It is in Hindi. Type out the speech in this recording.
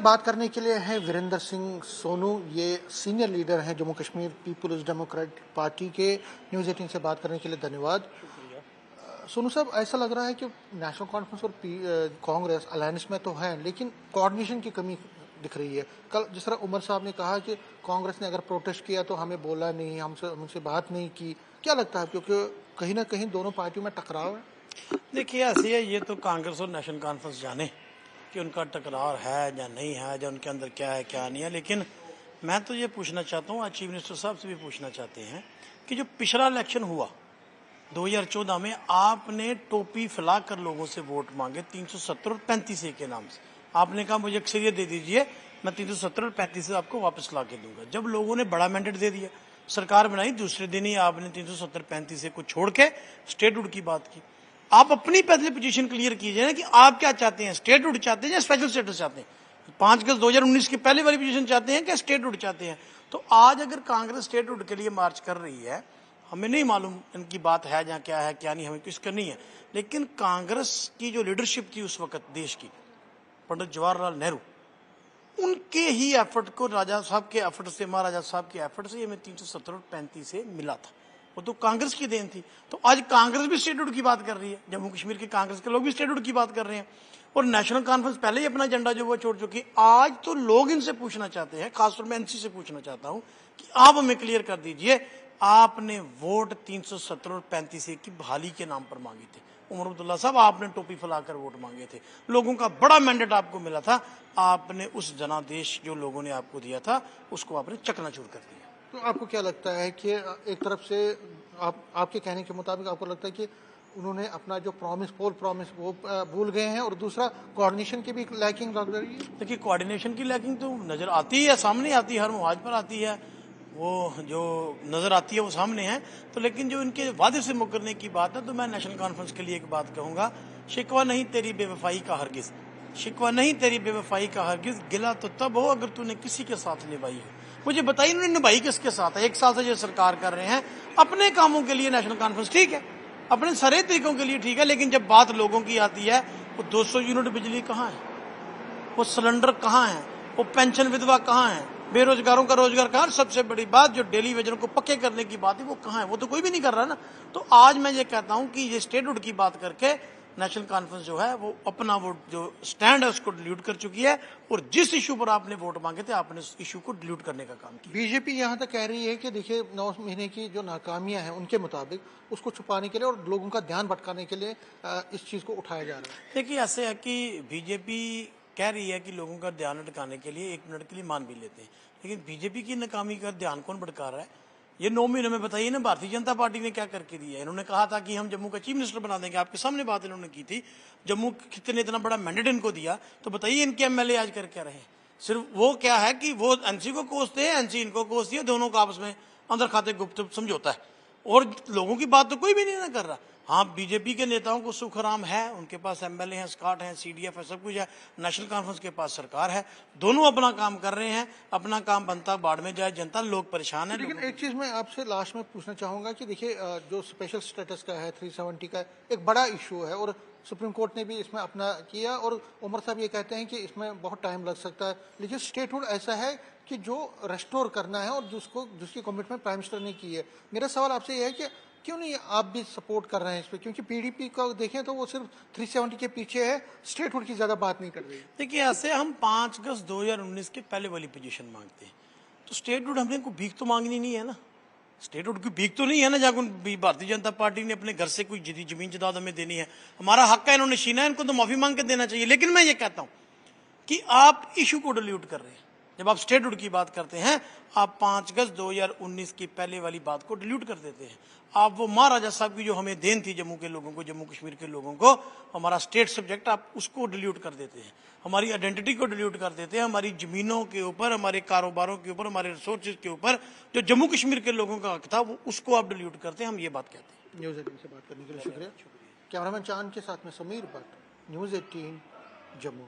बात करने के लिए हैं वीरेंद्र सिंह सोनू। ये सीनियर लीडर हैं Jammu Kashmir Peoples Democratic Party के। न्यूज़ 18 से बात करने के लिए धन्यवाद। सोनू साहब, ऐसा लग रहा है कि नेशनल कॉन्फ्रेंस और कांग्रेस अलायंस में तो है, लेकिन कोऑर्डिनेशन की कमी दिख रही है। कल जिस तरह उमर साहब ने कहा कि कांग्रेस ने अगर प्रोटेस्ट किया तो हमें बोला नहीं, हमसे बात नहीं की। क्या लगता है, क्योंकि कहीं ना कहीं दोनों पार्टियों में टकराव है? देखिए, ऐसी है, ये तो कांग्रेस और नेशनल कॉन्फ्रेंस जाने कि उनका टकराव है या नहीं है, या उनके अंदर क्या है क्या नहीं है। लेकिन मैं तो ये पूछना चाहता हूँ, आज चीफ मिनिस्टर साहब से भी पूछना चाहते हैं कि जो पिछला इलेक्शन हुआ 2014 में, आपने टोपी फैलाकर लोगों से वोट मांगे 370 और 35 के नाम से। आपने कहा मुझे अक्सरियत दे दीजिए, मैं 370 और 35 आपको वापस ला के दूंगा। जब लोगों ने बड़ा मैंडेट दे दिया, सरकार बनाई, दूसरे दिन ही आपने 370 35 को छोड़ के स्टेटहुड की बात की। आप अपनी पहले पोजीशन क्लियर कीजिए ना कि आप क्या चाहते हैं, स्टेटहुड चाहते हैं या स्पेशल स्टेटस चाहते हैं? 5 अगस्त 2019 की पहले वाली पोजीशन चाहते हैं क्या स्टेटहुड चाहते हैं? तो आज अगर कांग्रेस स्टेटहुड के लिए मार्च कर रही है, हमें नहीं मालूम इनकी बात है या क्या है क्या नहीं, हमें कुछ करनी है। लेकिन कांग्रेस की जो लीडरशिप थी उस वक्त देश की, पंडित जवाहरलाल नेहरू, उनके ही एफर्ट को, राजा साहब के एफर्ट से, महाराजा साहब के एफर्ट से हमें 370 और 35 से मिला था। वो तो कांग्रेस की देन थी। तो आज कांग्रेस भी स्टेटहुड की बात कर रही है, जम्मू कश्मीर के कांग्रेस के लोग भी स्टेटहुड की बात कर रहे हैं, और नेशनल कॉन्फ्रेंस पहले ही अपना एजेंडा जो वो छोड़ चुकी। आज तो लोग इनसे पूछना चाहते हैं, खासतौर में एनसी से पूछना चाहता हूं कि आप हमें क्लियर कर दीजिए, आपने वोट 370 और 35 की बहाली के नाम पर मांगे थे। उमर अब्दुल्ला साहब, आपने टोपी फैलाकर वोट मांगे थे, लोगों का बड़ा मैंडेट आपको मिला था, आपने उस जनादेश जो लोगों ने आपको दिया था उसको आपने चकनाचूर कर दिया। तो आपको क्या लगता है कि एक तरफ से आपके कहने के मुताबिक आपको लगता है कि उन्होंने अपना जो पोल प्रॉमिस वो भूल गए हैं, और दूसरा कोऑर्डिनेशन की भी लैकिंग लग रही है? देखिए, कोऑर्डिनेशन की लैकिंग तो नजर आती है, सामने आती है, हर मुहाज पर आती है, वो जो नजर आती है वो सामने है। तो लेकिन जो इनके वादे से मुकरने की बात है, तो मैं नेशनल कॉन्फ्रेंस के लिए एक बात कहूंगा, शिकवा नहीं तेरी बेवफाई का हरगिज, शिकवा नहीं तेरी बेवफाई का हरगिज, गिला तो तब हो अगर तूने किसी के साथ निभाई हो। मुझे बताइए, इन्होंने निभाई किसके साथ है? 1 साल से ये सरकार कर रहे हैं, अपने कामों के लिए नेशनल कॉन्फ्रेंस ठीक है, अपने सारे तरीकों के लिए ठीक है, लेकिन जब बात लोगों की आती है, वो 200 यूनिट बिजली कहाँ है, वो सिलेंडर कहाँ है, वो पेंशन विधवा कहाँ है, बेरोजगारों का रोजगार कहाँ, सबसे बड़ी बात जो डेली वेजन को पक्के करने की बात है वो कहाँ है? वो तो कोई भी नहीं कर रहा ना। तो आज मैं ये कहता हूं कि ये स्टेटहुड की बात करके नेशनल कॉन्फ्रेंस जो है वो अपना वो जो स्टैंड है उसको डिलीट कर चुकी है, और जिस इशू पर आपने वोट मांगे थे आपने उस इशू को डिलीट करने का काम किया। बीजेपी यहाँ तक कह रही है कि देखिए 9 महीने की जो नाकामियां हैं उनके मुताबिक उसको छुपाने के लिए और लोगों का ध्यान भटकाने के लिए इस चीज को उठाया जा रहा है। देखिए, ऐसे है कि बीजेपी कह रही है कि लोगों का ध्यान भटकाने के लिए 1 मिनट के लिए मान भी लेते हैं, लेकिन बीजेपी की नाकामी का ध्यान कौन भटका रहा है? ये 9 महीने में बताइए ना, भारतीय जनता पार्टी ने क्या करके दिया है? इन्होंने कहा था कि हम जम्मू का चीफ मिनिस्टर बना देंगे, आपके सामने बात इन्होंने की थी, जम्मू कितने इतना बड़ा मैंडेट इनको दिया, तो बताइए इनके एमएलए आज कर क्या रहे हैं? सिर्फ वो क्या है कि वो एनसी को कोसते हैं, एनसी इनको कोसती है, दोनों का आपस में अंदर खाते गुप्त समझौता है, और लोगों की बात तो कोई भी नहीं ना कर रहा। हाँ, बीजेपी के नेताओं को सुख आराम है, उनके पास एमएलए हैं, स्कॉट हैं, सीडीएफ है, सब कुछ है, नेशनल कॉन्फ्रेंस के पास सरकार है, दोनों अपना काम कर रहे हैं, अपना काम बनता बाढ़ में जाए जनता, लोग परेशान है। लेकिन एक चीज मैं आपसे लास्ट में पूछना चाहूंगा कि देखिए जो स्पेशल स्टेटस का है 370 का एक बड़ा इशू है, और सुप्रीम कोर्ट ने भी इसमें अपना किया, और उमर साहब ये कहते हैं कि इसमें बहुत टाइम लग सकता है, लेकिन स्टेटहुड ऐसा है कि जो रेस्टोर करना है और जिसकी कमिटमेंट प्राइम मिनिस्टर ने की है। मेरा सवाल आपसे यह है कि क्यों नहीं आप भी सपोर्ट कर रहे हैं इस पर, क्योंकि पीडीपी को देखें तो वो सिर्फ 370 के पीछे है, स्टेटहुड की ज्यादा बात नहीं कर रही है। देखिए, ऐसे हम 5 अगस्त 2019 के पहले वाली पोजीशन मांगते हैं, तो स्टेटहुड हमने को भीख तो मांगनी नहीं है ना, स्टेटहुड की भीख तो नहीं है ना, जाकर भारतीय जनता पार्टी ने अपने घर से कोई जमीन जायदाद हमें देनी है, हमारा हक है, इन्होंने छीना है, इनको तो माफी मांग के देना चाहिए। लेकिन मैं ये कहता हूं कि आप इशू को डिलीट कर रहे हैं, जब आप स्टेटहुड की बात करते हैं, आप 5 अगस्त 2019 की पहले वाली बात को डिलीट कर देते हैं। आप वो महाराजा साहब की जो हमें देन थी जम्मू के लोगों को, जम्मू कश्मीर के लोगों को, हमारा स्टेट सब्जेक्ट, आप उसको डिलीट कर देते हैं, हमारी आइडेंटिटी को डिलीट कर देते हैं, हमारी जमीनों के ऊपर, हमारे कारोबारों के ऊपर, हमारे रिसोर्सेज के ऊपर जो जम्मू कश्मीर के लोगों का हक था वो उसको आप डिलीट करते हैं। हम ये बात कहते हैं। न्यूज़ 18 से बात करने के लिए शुक्रिया। कैमरामैन चांद के साथ में समीर भट्ट, न्यूज़ 18 जम्मू।